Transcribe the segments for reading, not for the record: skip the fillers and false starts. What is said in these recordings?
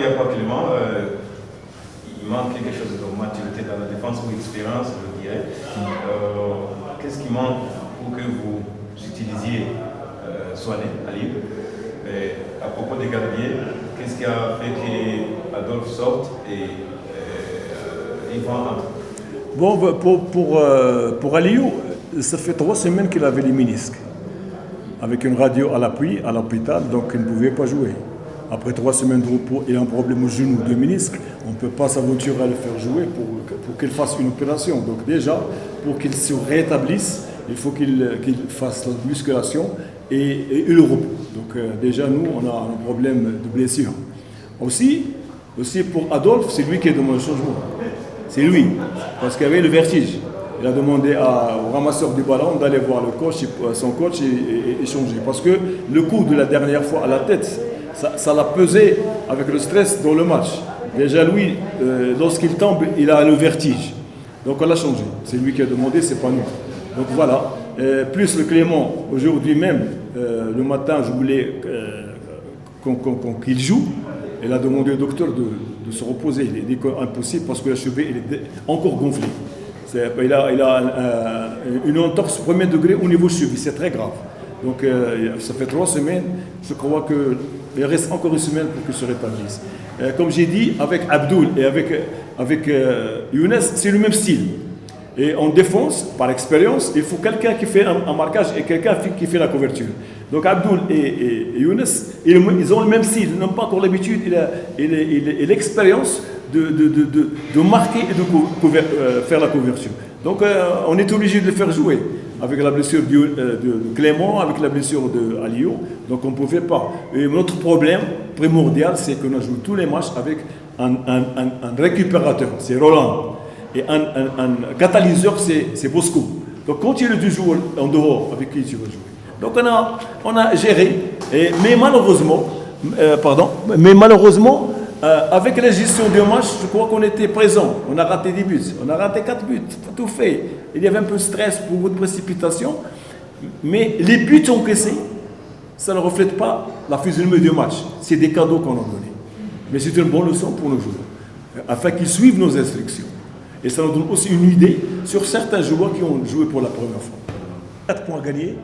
n'y a pas Clément, il manque quelque chose de maturité dans la défense ou expérience, je dirais. Qu'est-ce qui manque pour que vous utilisiez Souané, Ali? À propos des gardiens, qu'est-ce qui a fait qu'Adolphe sorte et Yvan entre? Bon, pour Aliou, ça fait 3 semaines qu'il avait les ménisques. Avec une radio à l'appui, à l'hôpital, donc il ne pouvait pas jouer. Après 3 semaines de repos et un problème au genou de ménisque, on ne peut pas s'aventurer à le faire jouer pour qu'il fasse une opération. Donc déjà, pour qu'il se rétablisse, il faut qu'il fasse la musculation et le repos. Donc déjà, nous, on a un problème de blessure. Aussi pour Adolphe, c'est lui qui a demandé le changement. C'est lui, parce qu'il avait le vertige. Il a demandé au ramasseur du ballon d'aller voir son coach et changer. Parce que le coup de la dernière fois à la tête, ça l'a pesé avec le stress dans le match. Déjà lui, lorsqu'il tombe, il a le vertige. Donc on l'a changé. C'est lui qui a demandé, c'est pas nous. Donc voilà. Plus le Clément, aujourd'hui même, le matin, je voulais qu'il joue. Il a demandé au docteur de se reposer. Il a dit impossible parce que la cheville est encore gonflée. Il a une entorse premier degré au niveau cheville, c'est très grave. Donc ça fait 3 semaines, je crois qu'il reste encore une semaine pour qu'il se rétablisse. Comme j'ai dit, avec Abdoul et avec Younes, c'est le même style. Et en défense, par expérience, il faut quelqu'un qui fait un marquage et quelqu'un qui fait la couverture. Donc Abdoul et Younes, ils ont le même style, ils n'ont pas encore l'habitude et l'expérience de marquer et de faire la couverture. Donc on est obligé de le faire jouer avec la blessure de Clément, avec la blessure de Aliou. Donc on ne pouvait pas. Et notre problème primordial, c'est qu'on a joué tous les matchs avec un récupérateur, c'est Roland. Et un catalyseur, c'est Bosco. Donc quand il y a du joueur en dehors, avec qui tu veux jouer? Donc on a géré, mais malheureusement, avec la gestion du match, je crois qu'on était présent. On a raté des buts. On a raté 4 buts. Tout fait. Il y avait un peu de stress, beaucoup de précipitation. Mais les buts encaissés, ça ne reflète pas la physionomie du match. C'est des cadeaux qu'on a donnés. Mais c'est une bonne leçon pour nos joueurs, afin qu'ils suivent nos instructions. Et ça nous donne aussi une idée sur certains joueurs qui ont joué pour la première fois. 4 points gagnés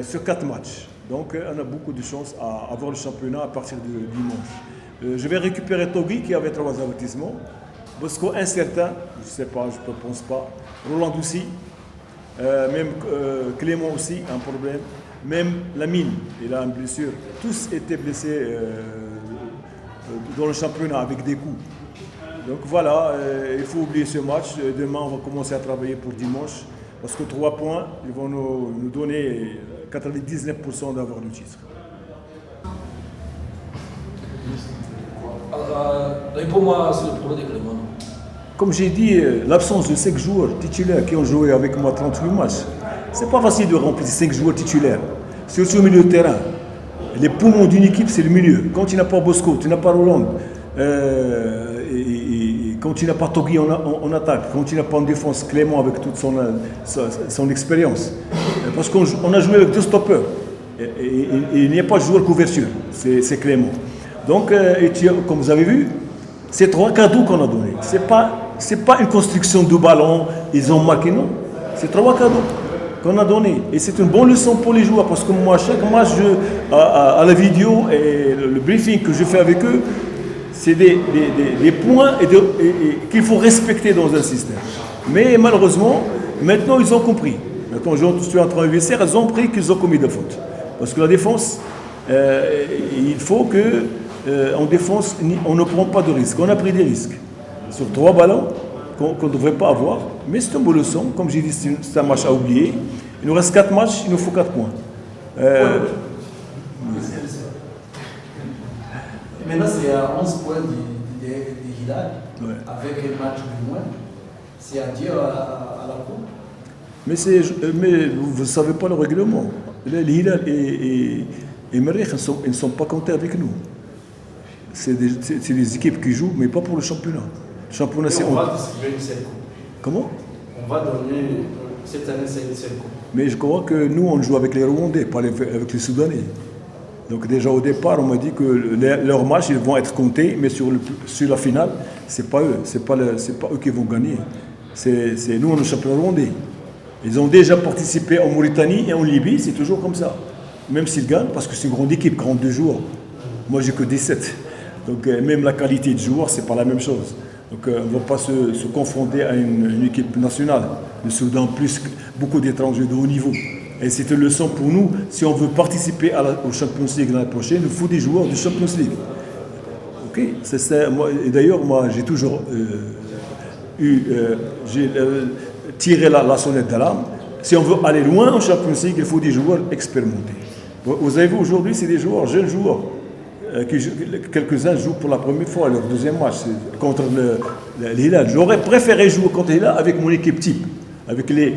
sur 4 matchs. Donc on a beaucoup de chance à avoir le championnat à partir de dimanche. Je vais récupérer Togui qui avait 3 avertissements. Bosco incertain, je ne sais pas, je ne pense pas. Roland aussi. Même Clément aussi, un problème. Même Lamine, il a une blessure. Tous étaient blessés dans le championnat avec des coups. Donc voilà, il faut oublier ce match. Demain, on va commencer à travailler pour dimanche. Parce que 3 points, ils vont nous donner 99% d'avoir le titre. Réponds-moi sur le problème de Clément. Comme j'ai dit, l'absence de 5 joueurs titulaires qui ont joué avec moi 38 matchs, c'est pas facile de remplir 5 joueurs titulaires, surtout au milieu de terrain. Les poumons d'une équipe, c'est le milieu. Quand tu n'as pas Bosco, tu n'as pas Roland, quand tu n'as pas Togui en attaque, quand tu n'as pas en défense Clément avec toute son expérience, parce qu'on a joué avec 2 stoppeurs, et il n'y a pas de joueur couverture, c'est Clément. Donc, comme vous avez vu, c'est 3 cadeaux qu'on a donnés. C'est pas une construction de ballon, ils ont marqué, non. C'est 3 cadeaux qu'on a donnés. Et c'est une bonne leçon pour les joueurs, parce que moi, chaque match, à la vidéo et le briefing que je fais avec eux, c'est des points qu'il faut respecter dans un système. Mais malheureusement, maintenant, ils ont compris. Quand je suis en train de vestiaire, ils ont compris qu'ils ont commis des fautes. Parce que la défense, il faut que, en défense, on ne prend pas de risques. On a pris des risques sur 3 ballons qu'on ne devrait pas avoir. Mais c'est une bonne leçon. Comme j'ai dit, c'est un match à oublier. Il nous reste 4 matchs, il nous faut 4 points. Maintenant, c'est à 11 points du Hilal, avec un match de moins. C'est à dire à la Coupe. Mais vous ne savez pas le règlement. Le Hilal et Merih, ils ne sont pas comptés avec nous. C'est des équipes qui jouent, mais pas pour le championnat. Le championnat, on va distribuer une seule coupe. Comment? On va donner cette année, c'est une seule coupe. Mais je crois que nous, on joue avec les Rwandais, pas avec les Soudanais. Donc déjà au départ, on m'a dit que leurs matchs ils vont être comptés, mais sur la finale, c'est pas eux, c'est pas eux qui vont gagner. C'est nous, on est champions rwandais. Ils ont déjà participé en Mauritanie et en Libye, c'est toujours comme ça. Même s'ils gagnent, parce que c'est une grande équipe, 42 joueurs. Moi, j'ai que 17. Donc même la qualité de joueurs, c'est pas la même chose. Donc on ne va pas se confronter à une équipe nationale. Le Soudan, plus beaucoup d'étrangers de haut niveau. Et c'est une leçon pour nous. Si on veut participer au Champions League l'année prochaine, il faut des joueurs du Champions League. Ok, c'est ça. Et d'ailleurs, moi, j'ai toujours tiré la sonnette d'alarme. Si on veut aller loin au Champions League, il faut des joueurs expérimentés. Vous avez vu aujourd'hui, c'est des joueurs, jeunes joueurs. Quelques-uns jouent pour la première fois leur deuxième match contre l'Hilal. J'aurais préféré jouer contre l'Hilal avec mon équipe type, avec les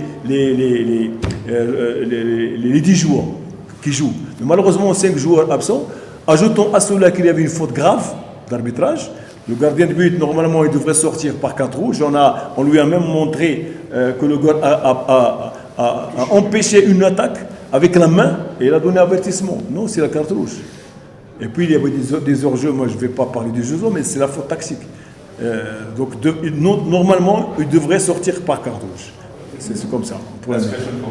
10 joueurs qui jouent. Mais malheureusement, 5 joueurs absents. Ajoutons à cela qu'il y avait une faute grave d'arbitrage. Le gardien de but, normalement, il devrait sortir par 4 rouges. On lui a même montré que le gars a empêché une attaque avec la main et il a donné avertissement. Non, c'est la carte rouge. Et puis il y avait des hors-jeux, moi je ne vais pas parler des jeux, mais c'est la faute taxique. Donc normalement, il devrait sortir par carte rouge. C'est comme ça. Last question for